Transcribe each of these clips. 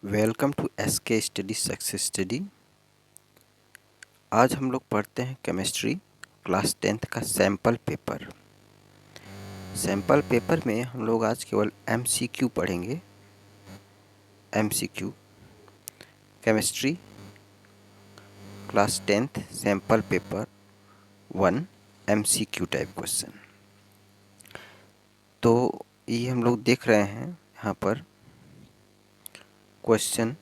Welcome to SK study success study. आज हम लोग पढ़ते हैं केमिस्ट्री क्लास 10th का सैम्पल पेपर। सैम्पल पेपर में हम लोग आज केवल एमसीक्यू पढ़ेंगे। MCQ chemistry class 10th sample paper 1 MCQ type question. तो ये हम लोग देख रहे हैं यहाँ पर क्वेश्चन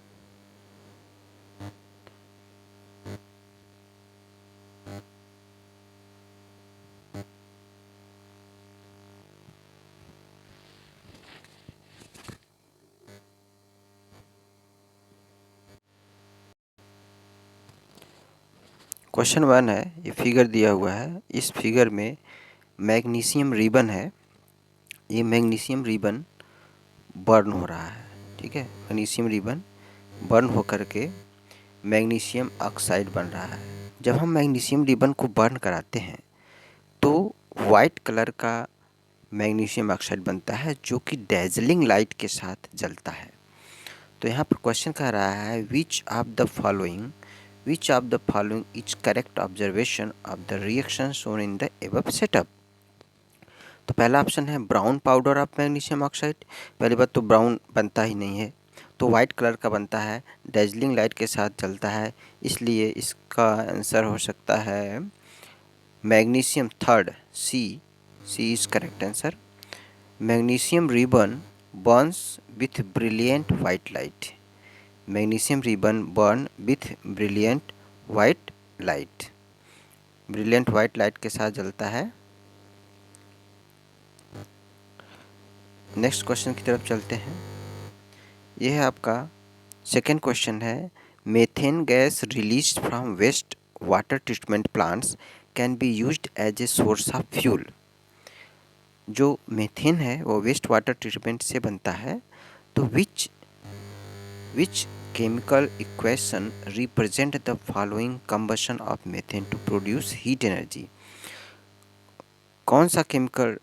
क्वेश्चन 1 है। ये फिगर दिया हुआ है। इस फिगर में मैग्नीशियम रिबन है। ये मैग्नीशियम रिबन बर्न हो रहा है। ठीक है, मैग्नीशियम रिबन बर्न होकर के मैग्नीशियम ऑक्साइड बन रहा है। जब हम मैग्नीशियम रिबन को बर्न कराते हैं तो वाइट कलर का मैग्नीशियम ऑक्साइड बनता है जो कि डेजलिंग लाइट के साथ जलता है। तो यहाँ पर क्वेश्चन कह रहा है which of the following is correct observation of the reaction shown in the above setup. तो पहला ऑप्शन है brown powder of magnesium oxide. पहली बात तो ब्राउन बनता ही नहीं है, तो वाइट कलर का बनता है, डेजलिंग लाइट के साथ जलता है, इसलिए इसका आंसर हो सकता है magnesium. Third C is correct answer. Magnesium ribbon burns with brilliant white light. Magnesium ribbon burn with brilliant white light. Brilliant white light के साथ जलता है। नेक्स्ट क्वेश्चन की तरफ चलते हैं। यह है आपका सेकेंड क्वेश्चन है methane gas released from waste water treatment plants can be used as a source of fuel. जो मेथेन है वो वेस्ट वाटर ट्रीटमेंट से बनता है। तो which chemical equation represent the following combustion of methane to produce heat energy. कौन सा chemical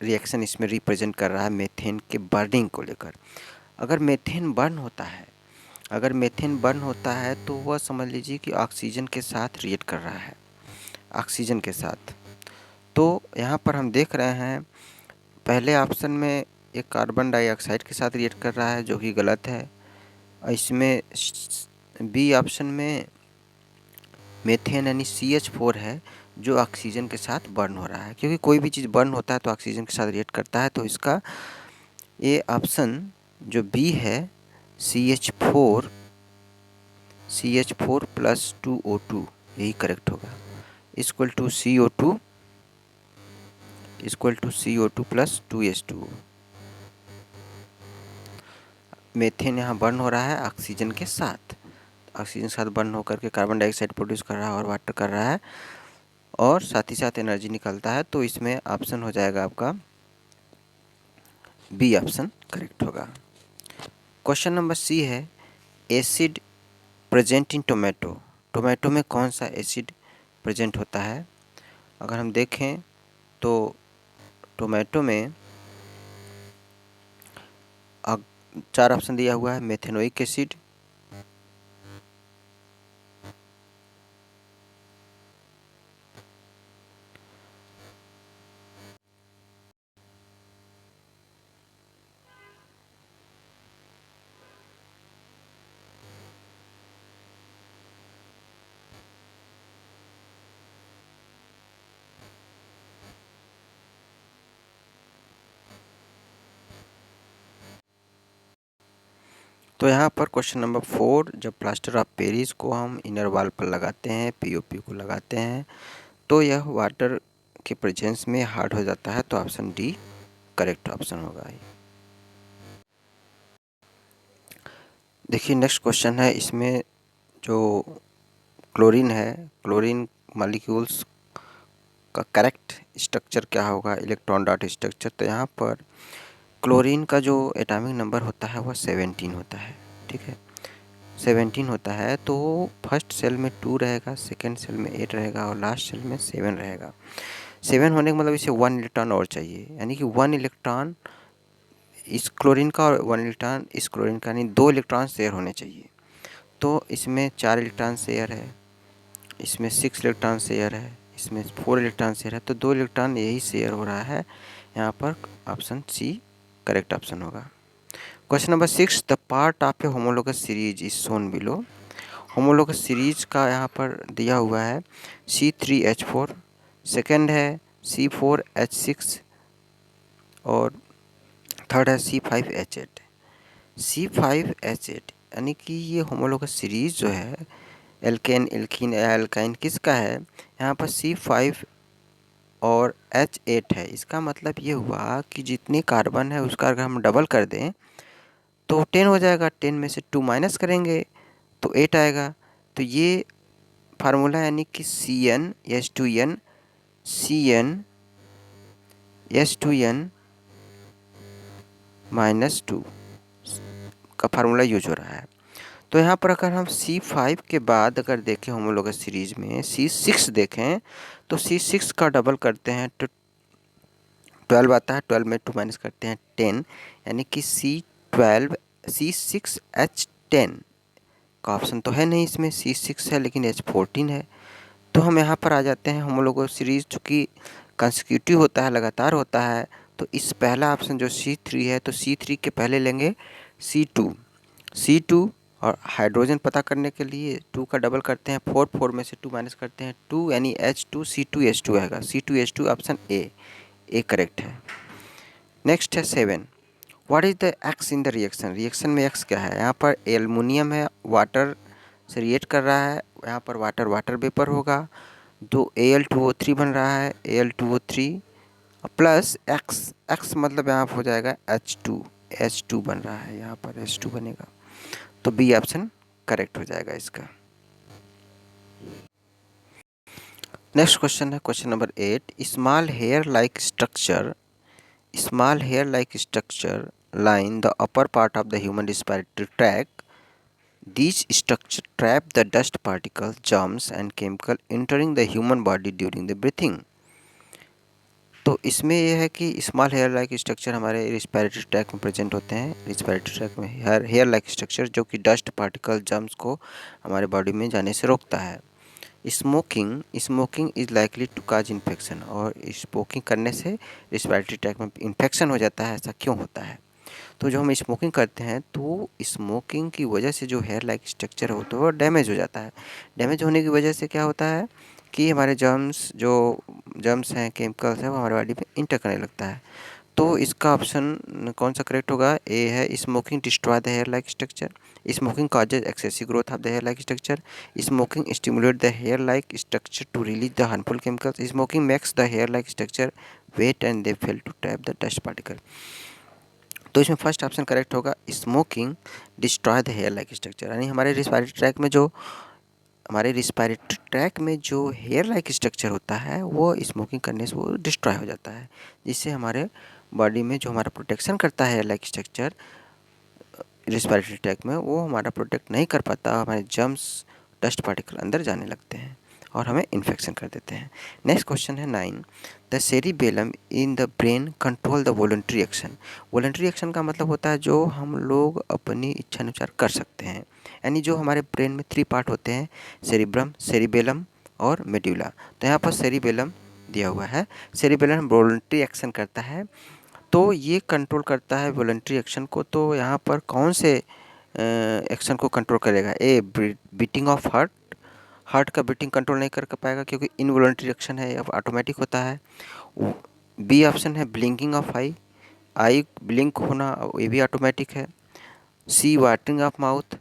reaction इसमें रिप्रेजेंट कर रहा है मेथेन के बर्निंग को लेकर। अगर मेथेन बर्न होता है तो वह समझ लीजिए कि ऑक्सीजन के साथ रिएक्ट कर रहा है, ऑक्सीजन के साथ। तो यहाँ पर हम देख रहे हैं पहले ऑप्शन में एक कार्बन डाइऑक्साइड के साथ रिएक्ट कर रहा है जो कि गलत है। इसमें बी ऑप्शन में मेथेन यानी CH4 है जो ऑक्सीजन के साथ बर्न हो रहा है, क्योंकि कोई भी चीज़ बर्न होता है तो ऑक्सीजन के साथ रिएक्ट करता है। तो इसका ये ऑप्शन जो बी है CH4 प्लस 2O2 यही करेक्ट होगा। Equal to CO2 plus 2H2O। Methane यहाँ बर्न हो रहा है ऑक्सीजन के साथ बर्न होकर के कार्बन डाइऑक्साइड प्रोड्यूस कर रहा है और वाटर कर रहा है और साथ ही साथ एनर्जी निकलता है। तो इसमें ऑप्शन हो जाएगा आपका बी ऑप्शन करेक्ट होगा। क्वेश्चन नंबर सी है acid present in tomato. Tomato में कौन सा एसिड प्रेजेंट होता है। अगर हम देखें तो टोमेटो में 4 ऑप्शन दिया हुआ है मेथेनोइक एसिड, तो यहाँ पर क्वेश्चन नंबर 4 जब प्लास्टर ऑफ पेरिस को हम इनर वॉल पर लगाते हैं, POP को लगाते हैं, तो यह वाटर के प्रेजेंस में हार्ड हो जाता है। तो ऑप्शन डी करेक्ट ऑप्शन होगा। देखिए नेक्स्ट क्वेश्चन है। इसमें जो क्लोरीन है, क्लोरीन मॉलिक्यूल्स का करेक्ट स्ट्रक्चर क्या होगा, इलेक्ट्रॉन डॉट स्ट्रक्चर। तो यहाँ पर क्लोरीन का जो एटॉमिक नंबर होता है वह 17 होता है। ठीक है, 17 होता है। तो फर्स्ट सेल में 2 रहेगा, सेकेंड सेल में 8 रहेगा और लास्ट सेल में 7 रहेगा। 7 होने का मतलब इसे 1 इलेक्ट्रॉन और चाहिए, यानी कि 1 इलेक्ट्रॉन इस क्लोरीन का और 1 इलेक्ट्रॉन इस क्लोरीन का, यानी 2 इलेक्ट्रॉन शेयर होने चाहिए। तो इसमें 4 इलेक्ट्रॉन शेयर है, इसमें 6 इलेक्ट्रॉन शेयर है, इसमें 4 इलेक्ट्रॉन शेयर है, तो 2 इलेक्ट्रॉन यही शेयर हो रहा है। यहाँ पर ऑप्शन सी करेक्ट ऑप्शन होगा। Question number 6, the part of A homologous series is shown below. Homologous series का यहाँ पर दिया हुआ है C3H4, सेकेंड है C4H6 और थर्ड है C5H8। C5H8 यानी कि ये होमोलोगस सीरीज जो है एल्केन एल्कीन एल्काइन किसका है, यहाँ पर C5 और H8 है। इसका मतलब ये हुआ कि जितनी कार्बन है उसका अगर हम डबल कर दें तो 10 हो जाएगा, 10 में से 2 माइनस करेंगे तो 8 आएगा। तो ये फार्मूला यानी कि CnH2n -2 का फार्मूला यूज हो रहा है। तो यहाँ पर अगर हम C5 के बाद अगर देखें होमोलोगस सीरीज में C6 देखें तो C6 का डबल करते हैं तो 12 आता है, 12 में 2 माइनस करते हैं 10, यानी कि C6H10 का ऑप्शन तो है नहीं इसमें, C6 है लेकिन H14 है। तो हम यहाँ पर आ जाते हैं होमोलोगस सीरीज चूँकि कंसेक्यूटिव होता है, लगातार होता है, तो इस पहला ऑप्शन जो C3 है तो C3 के पहले लेंगे C2 और हाइड्रोजन पता करने के लिए 2 का डबल करते हैं 4, 4 में से 2 माइनस करते हैं 2, यानी H2C2H2 आएगा। C2H2 ऑप्शन ए करेक्ट है। नेक्स्ट है 7, what is the x in the reaction. Reaction में एक्स क्या है, यहाँ पर एल्युमिनियम है, वाटर से रिएक्ट कर रहा है, यहाँ पर वाटर वेपर होगा, 2 Al2O3 बन रहा है, Al2O3 प्लस एक्स मतलब यहाँ हो जाएगा H2 बन रहा है, यहाँ पर H2 बनेगा, तो बी ऑप्शन करेक्ट हो जाएगा इसका। नेक्स्ट क्वेश्चन है question number 8, small hair like structure line the upper part of the human respiratory tract. These structure trap the dust particles, germs and chemical entering the human body during the breathing. तो इसमें यह है कि small hair like structure हमारे respiratory tract में present होते हैं। Respiratory tract में हेयर लाइक स्ट्रक्चर जो कि डस्ट पार्टिकल जर्म्स को हमारे बॉडी में जाने से रोकता है। Smoking is likely to cause infection, और स्मोकिंग करने से रिस्पायरेटरी ट्रैक में इन्फेक्शन हो जाता है। ऐसा क्यों होता है, तो जो हम स्मोकिंग करते हैं तो स्मोकिंग की वजह से जो हेयर लाइक स्ट्रक्चर होता है वो डैमेज हो जाता है। डैमेज होने की वजह से क्या होता है कि हमारे जर्म्स हैं, केमिकल्स हैं, वो हमारे बॉडी में इंटर करने लगता है। तो इसका ऑप्शन कौन सा करेक्ट होगा, ए है smoking destroy the hair like structure, smoking causes excessive growth of the hair like structure, smoking stimulate the hair like structure to release the harmful chemicals, smoking makes the hair like structure wet and they fail to trap the dust particle. तो इसमें first option correct होगा, smoking destroy the hair like structure, यानी हमारे respiratory tract में जो hair like structure होता है वो स्मोकिंग करने से वो डिस्ट्रॉय हो जाता है, जिससे हमारे बॉडी में जो हमारा प्रोटेक्शन करता है hair like structure respiratory tract में, वो हमारा प्रोटेक्ट नहीं कर पाता, हमारे जर्म्स डस्ट पार्टिकल अंदर जाने लगते हैं और हमें इन्फेक्शन कर देते हैं। नेक्स्ट क्वेश्चन है 9, the cerebellum in the brain control the voluntary action. Voluntary action का मतलब होता है जो हम लोग अपनी इच्छानुसार कर सकते हैं, यानी जो हमारे ब्रेन में 3 पार्ट होते हैं, सेरिब्रम, सेरिबेलम और मेड्यूला। तो यहाँ पर सेरिबेलम दिया हुआ है, सेरिबेलम वॉलंटरी एक्शन करता है, तो ये कंट्रोल करता है वॉलंटरी एक्शन को। तो यहाँ पर कौन से एक्शन को कंट्रोल करेगा, ए बीटिंग ऑफ हार्ट का बीटिंग कंट्रोल नहीं कर पाएगा क्योंकि इनवॉलंटरी एक्शन है, अब ऑटोमेटिक होता है। बी ऑप्शन है ब्लिंकिंग ऑफ आई ब्लिंक होना, ये भी ऑटोमेटिक है। सी वाटरिंग ऑफ माउथ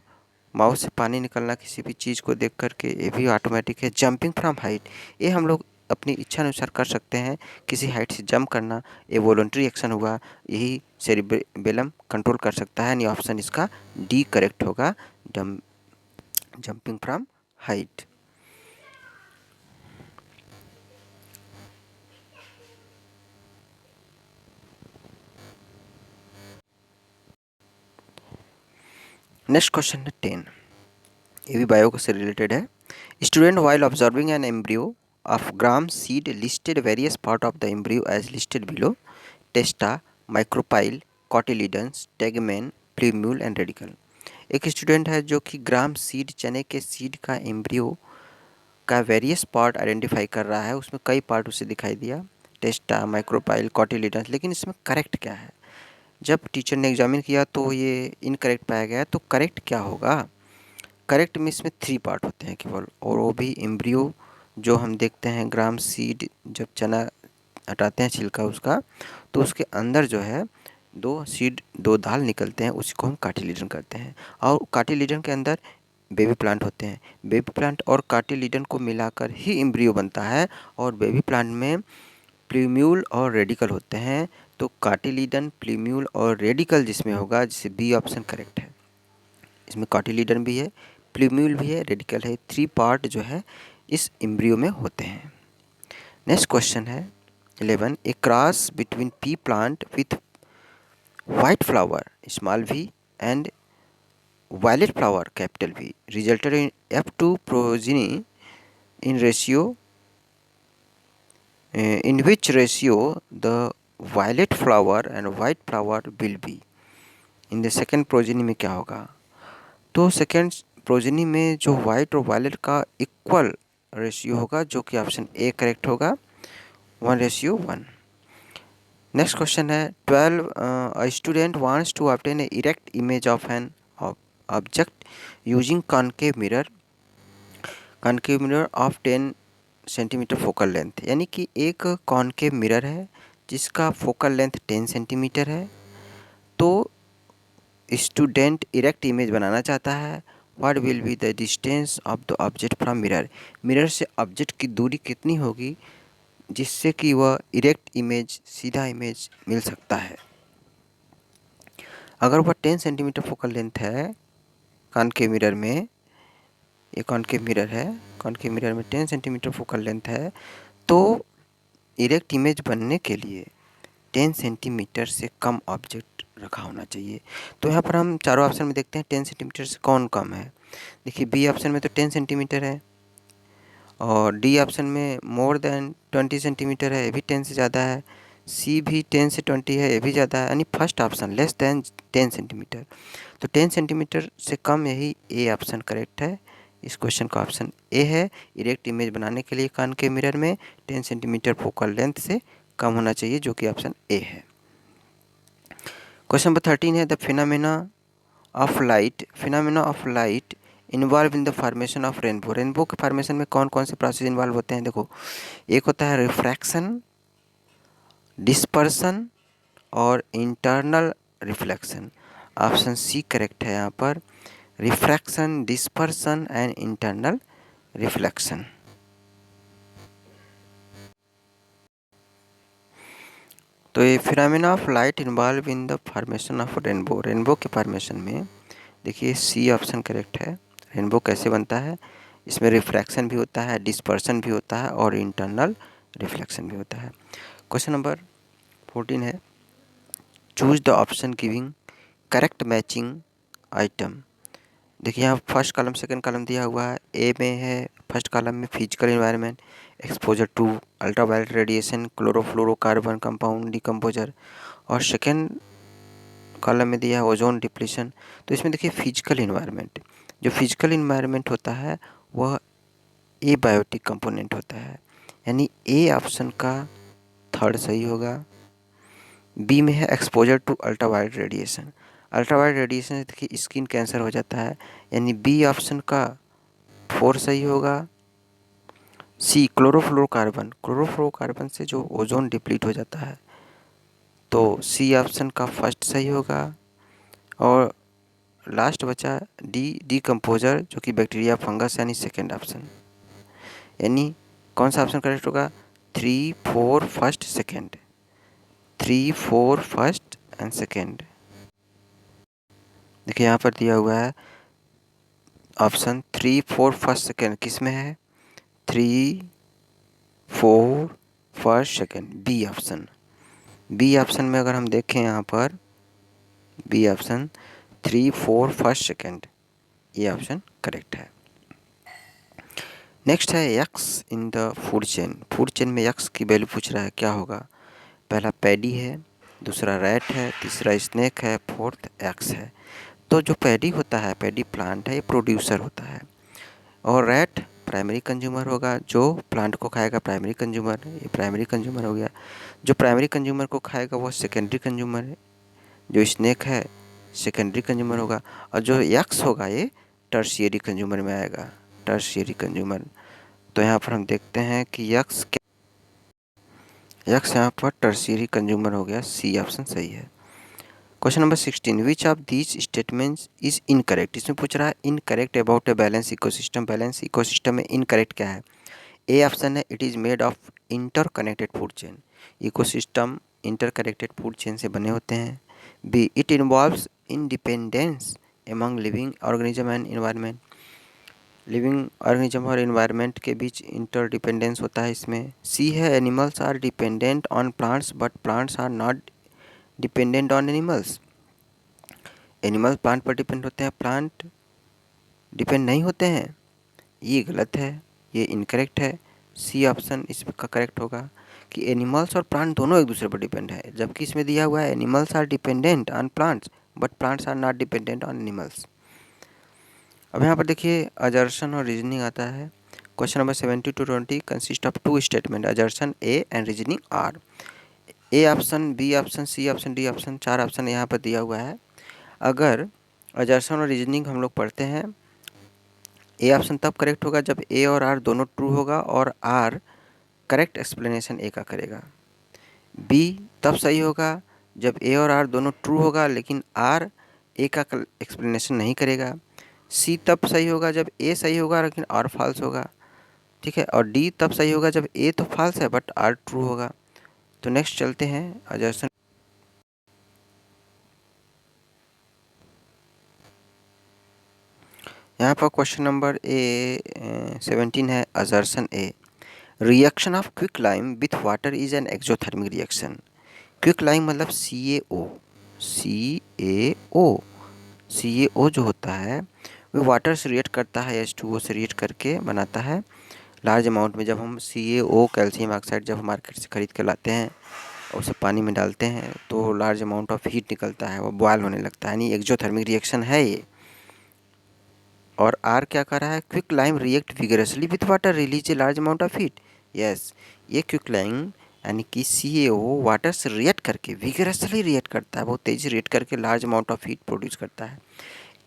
से पानी निकलना किसी भी चीज़ को देख करके, ये भी ऑटोमेटिक है। जंपिंग फ्रॉम हाइट, ये हम लोग अपनी इच्छा अनुसार कर सकते हैं, किसी हाइट से जंप करना, ये वॉलंटरी एक्शन हुआ, यही सेरिबेलम कंट्रोल कर सकता है, यानी ऑप्शन इसका डी करेक्ट होगा, jumping from height. Next question है 10, ये भी बायो से रिलेटेड है। Student while observing an embryo of gram seed listed various part of the embryo as listed below, testa, micropyle, cotyledons, tegmen, plumule and radicle. एक student है जो कि ग्राम seed, चने के सीड का एम्ब्रियो का वेरियस पार्ट आइडेंटिफाई कर रहा है। उसमें कई पार्ट उसे दिखाई दिया, टेस्टा, माइक्रोपाइल, कॉटिलिडन्स, लेकिन इसमें करेक्ट क्या है? जब टीचर ने एग्जामिन किया तो ये इनकरेक्ट पाया गया। तो करेक्ट क्या होगा? करेक्ट में इसमें 3 पार्ट होते हैं केवल, और वो भी एम्ब्रियो जो हम देखते हैं ग्राम सीड, जब चना हटाते हैं छिलका उसका, तो उसके अंदर जो है 2 सीड, 2 दाल निकलते हैं, उसी को हम कार्टिलिडन कहते हैं। और कार्टिलिडन के अंदर बेबी प्लांट होते हैं। बेबी प्लांट और कार्टिलिडन को मिलाकर ही एम्ब्रियो बनता है, और बेबी प्लांट में प्लीम्यूल और रेडिकल होते हैं। तो कार्टिलिडन, प्लीम्यूल और रेडिकल जिसमें होगा, जिसे बी ऑप्शन करेक्ट है। इसमें कार्टिलिडन भी है, प्लीम्यूल भी है, रेडिकल है। 3 पार्ट जो है इस एम्ब्रियो में होते हैं। नेक्स्ट क्वेश्चन है 11, a cross between P plant with white flower small v and violet flower capital V resulted in F2 progeny in ratio in which ratio the violet flower and white flower will be। In the second progeny में क्या होगा? तो second progeny में जो white और violet का equal ratio होगा, जो कि ऑप्शन ए करेक्ट होगा, 1:1। नेक्स्ट क्वेश्चन है 12, a student wants to obtain a erect image of an object using concave mirror of 10 centimetre focal length. यानी कि एक कॉनकेव मिरर है जिसका फोकल लेंथ 10 सेंटीमीटर है। तो स्टूडेंट इरेक्ट इमेज बनाना चाहता है। What will be the distance of the object from mirror? Mirror से ऑब्जेक्ट की दूरी कितनी होगी जिससे कि वह इरेक्ट इमेज, सीधा इमेज मिल सकता है? अगर वह 10 सेंटीमीटर फोकल लेंथ है कॉनकेव मिरर में, ये कॉनकेव मिरर है, कॉनकेव मिरर में 10 सेंटीमीटर फोकल लेंथ है, तो इरेक्ट इमेज बनने के लिए 10 सेंटीमीटर से कम ऑब्जेक्ट रखा होना चाहिए। तो यहाँ पर हम चारों ऑप्शन में देखते हैं 10 सेंटीमीटर से कौन कम है। देखिए बी ऑप्शन में तो 10 सेंटीमीटर है, और डी ऑप्शन में मोर देन 20 सेंटीमीटर है, ये भी 10 से ज़्यादा है। सी भी 10 से 20 है, ये भी ज़्यादा है। यानी first option less than 10 centimetre. तो 10 सेंटीमीटर से कम, यही ए ऑप्शन करेक्ट है। इस क्वेश्चन का ऑप्शन ए है। इरेक्ट इमेज बनाने के लिए कॉनकेव मिरर में 10 सेंटीमीटर फोकल लेंथ से कम होना चाहिए, जो कि ऑप्शन ए है। क्वेश्चन नंबर 13 है the phenomena of light involve in the formation of rainbow. Rainbow के फॉर्मेशन में कौन कौन से प्रोसेस इन्वॉल्व होते हैं? देखो, एक होता है रिफ्रैक्शन, डिस्पर्सन और internal reflection. Option C correct है यहाँ पर, refraction, dispersion and internal reflection. तो ये phenomena of light involve in the formation of rainbow. Rainbow के फॉर्मेशन में देखिए सी ऑप्शन करेक्ट है। रेनबो कैसे बनता है? इसमें रिफ्रैक्शन भी होता है, डिस्पर्सन भी होता है और इंटरनल रिफ्लेक्शन भी होता है। क्वेश्चन नंबर 14 है choose the option giving correct matching item. देखिए यहाँ फर्स्ट कॉलम सेकंड कॉलम दिया हुआ है। ए में है फर्स्ट कॉलम में physical environment, exposure to ultraviolet radiation, chlorofluorocarbon compound decomposer, और सेकंड कॉलम में दिया है ओजोन डिप्लीशन। तो इसमें देखिए फिजिकल इन्वायरमेंट, जो फिजिकल इन्वायरमेंट होता है वह ए बायोटिक कंपोनेंट होता है, यानी ए ऑप्शन का थर्ड सही होगा। बी में है exposure to ultraviolet radiation. Ultraviolet radiation से देखिए स्किन कैंसर हो जाता है, यानी बी ऑप्शन का फोर सही होगा। सी क्लोरोफ्लोरोकार्बन, क्लोरोफ्लोरोकार्बन से जो ओजोन डिप्लीट हो जाता है, तो सी ऑप्शन का फर्स्ट सही होगा। और लास्ट बचा डी डीकम्पोजर, जो कि बैक्टीरिया फंगस, यानी सेकेंड ऑप्शन। यानी कौन सा ऑप्शन करेक्ट होगा? 3, 4 first second, 3, 4 first and second. देखिए यहाँ पर दिया हुआ है ऑप्शन 3, 4 फर्स्ट सेकेंड किस में है? 3, 4 first second, B option. B option में अगर हम देखें यहाँ पर, बी ऑप्शन 3, 4 फर्स्ट सेकेंड, ये ऑप्शन करेक्ट है। नेक्स्ट है x in the food chain. Food chain में यक्स की वैल्यू पूछ रहा है, क्या होगा? पहला पैडी है, दूसरा रैट है, तीसरा स्नेक है, फोर्थ एक्स है। तो जो पैडी होता है, पैडी प्लांट है, ये प्रोड्यूसर होता है और रैट प्राइमरी कंज्यूमर होगा, जो प्लांट को खाएगा प्राइमरी कंज्यूमर, ये प्राइमरी कंज्यूमर हो गया। जो प्राइमरी कंज्यूमर को खाएगा वो सेकेंडरी कंज्यूमर है। जो स्नेक है सेकेंडरी कंज्यूमर होगा और जो यक्स होगा ये टर्शियरी कंज्यूमर में आएगा, टर्शियरी कंज्यूमर। तो यहाँ पर हम देखते हैं कि यक्स यहाँ पर टर्शियरी कंज्यूमर हो गया, सी ऑप्शन सही है। Question number 16, which of these statements is incorrect. इसमें पूछ रहा है incorrect about a balance ecosystem. Balance ecosystem में इनकरेक्ट क्या है? ए ऑप्शन है it is made of interconnected food chain. Ecosystem interconnected food chain से बने होते हैं। B it involves independence among living organism and environment. Living organism और environment के बीच इंटरडिपेंडेंस होता है इसमें। सी है animals are dependent on plants but plants are not dependent on animals. Animal plant पर डिपेंड होते हैं, प्लांट डिपेंड नहीं होते हैं। ये गलत है, ये इनकरेक्ट है। सी ऑप्शन इसका करेक्ट होगा कि एनिमल्स और प्लांट दोनों एक दूसरे पर डिपेंड है, जबकि इसमें दिया हुआ है animals are dependent on plants but plants are not dependent on animals. अब यहाँ पर देखिए अजर्शन और रीजनिंग आता है। Question number 17 to 20 consist of two statement, assertion A and reasoning R. A option, B option, C option, D option, 4 option यहाँ पर दिया हुआ है। अगर अजर्शन और रीजनिंग हम लोग पढ़ते हैं, ए ऑप्शन तब करेक्ट होगा जब ए और आर दोनों ट्रू होगा और आर करेक्ट एक्सप्लेनेशन ए का करेगा। बी तब सही होगा जब ए और आर दोनों ट्रू होगा लेकिन आर ए का एक्सप्लेनेशन नहीं करेगा। सी तब सही होगा जब ए सही होगा लेकिन आर फॉल्स होगा, ठीक है। और डी तब सही होगा जब ए तो फॉल्स है बट आर ट्रू होगा। तो नेक्स्ट चलते हैं अजर्सन। यहाँ पर क्वेश्चन नंबर 17 है assertion A. Reaction of quick lime with water is an exothermic reaction. Quick lime मतलब CaO। CaO जो होता है वो वाटर से रिएक्ट करता है, H2O से रिएक्ट करके बनाता है लार्ज अमाउंट में। जब हम CaO कैल्शियम ऑक्साइड जब हम मार्केट से ख़रीद कर लाते हैं और उसे पानी में डालते हैं तो लार्ज अमाउंट ऑफ हीट निकलता है, वो बॉयल होने लगता है, यानी एक्सोथर्मिक रिएक्शन है ये। और आर क्या कर रहा है? Quick lime react vigorously with water release a large amount of heat. Yes, ये क्विक लाइम यानी कि CaO वाटर से रिएक्ट करके विगरसली रिएक्ट करता है, बहुत तेज़ी रिएक्ट करके large amount of heat produce करता है।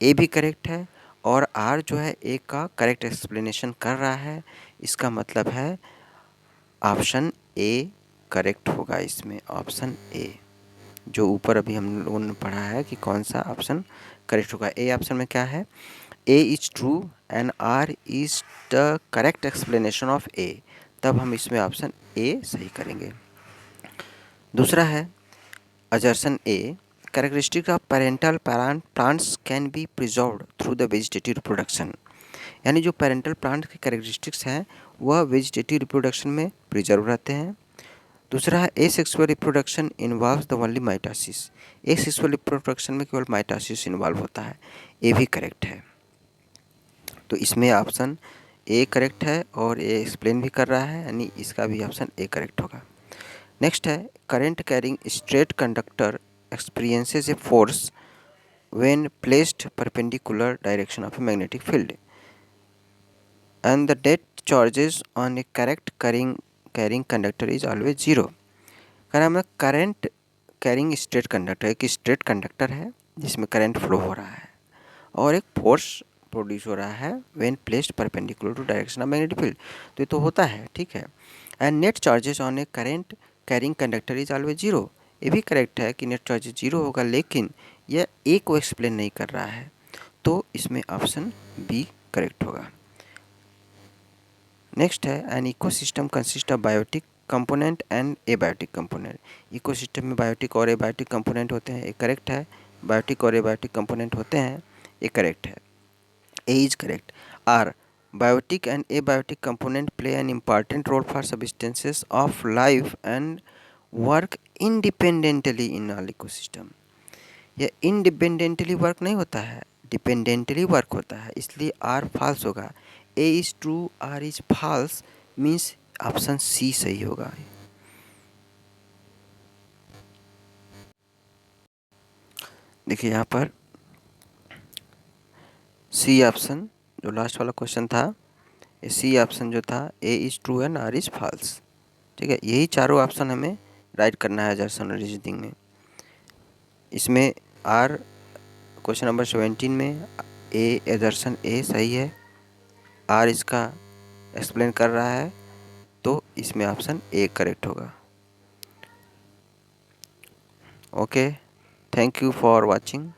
ए भी करेक्ट है और आर जो है ए का करेक्ट एक्सप्लेनेशन कर रहा है। इसका मतलब है ऑप्शन ए करेक्ट होगा इसमें, ऑप्शन ए जो ऊपर अभी हम लोगों ने पढ़ा है कि कौन सा ऑप्शन करेक्ट होगा। ए ऑप्शन में क्या है? A is true and R is the correct explanation of A। तब हम इसमें ऑप्शन A सही करेंगे। दूसरा है अजर्सन A, characteristic of parental plants can B preserved through the vegetative reproduction. यानी जो पेरेंटल प्लांट के कैरेक्टरिस्टिक्स हैं वह वेजिटेटिव रिप्रोडक्शन में प्रिजर्व रहते हैं। दूसरा है asexual reproduction involves the only mitosis. Asexual reproduction में केवल माइटोसिस इन्वॉल्व होता है। ये भी करेक्ट है। तो इसमें ऑप्शन ए करेक्ट है और ए एक्सप्लेन भी कर रहा है, यानी इसका भी ऑप्शन ए करेक्ट होगा। नेक्स्ट है current carrying straight conductor experiences a force when placed perpendicular direction of a magnetic field and the net charges on A correct carrying conductor is always zero. कह रहा है current carrying straight conductor, एक straight conductor है जिसमें current flow हो रहा है और एक फोर्स प्रोड्यूस हो रहा है when placed perpendicular to direction of magnetic field. तो ये तो होता है, ठीक है। And net charges on a current carrying conductor is always zero. ये भी करेक्ट है कि नेट चार्जेस जीरो होगा, लेकिन यह ए को एक्सप्लेन नहीं कर रहा है, तो इसमें ऑप्शन बी करेक्ट होगा। नेक्स्ट है an ecosystem consist of biotic component and abiotic component. Ecosystem में बायोटिक और एबायोटिक कंपोनेंट होते हैं, ये करेक्ट है। बायोटिक और एबायोटिक कंपोनेंट होते हैं, ये करेक्ट है। A is correct. R. Biotic and abiotic component play an important role for substances of life and work independently in all ecosystem। यह independently work नहीं होता है, dependently work होता है, इसलिए R false होगा। A is true, R is false, means option C सही होगा। देखिए यहाँ पर सी ऑप्शन जो लास्ट वाला क्वेश्चन था, ये सी ऑप्शन जो था, A is true and R is false. ठीक है, यही चारों ऑप्शन हमें राइट करना है एजर्शन रीजनिंग में। इसमें आर क्वेश्चन नंबर 17 में ए एजर्शन ए सही है, आर इसका एक्सप्लेन कर रहा है, तो इसमें ऑप्शन ए करेक्ट होगा। Okay, thank you for watching.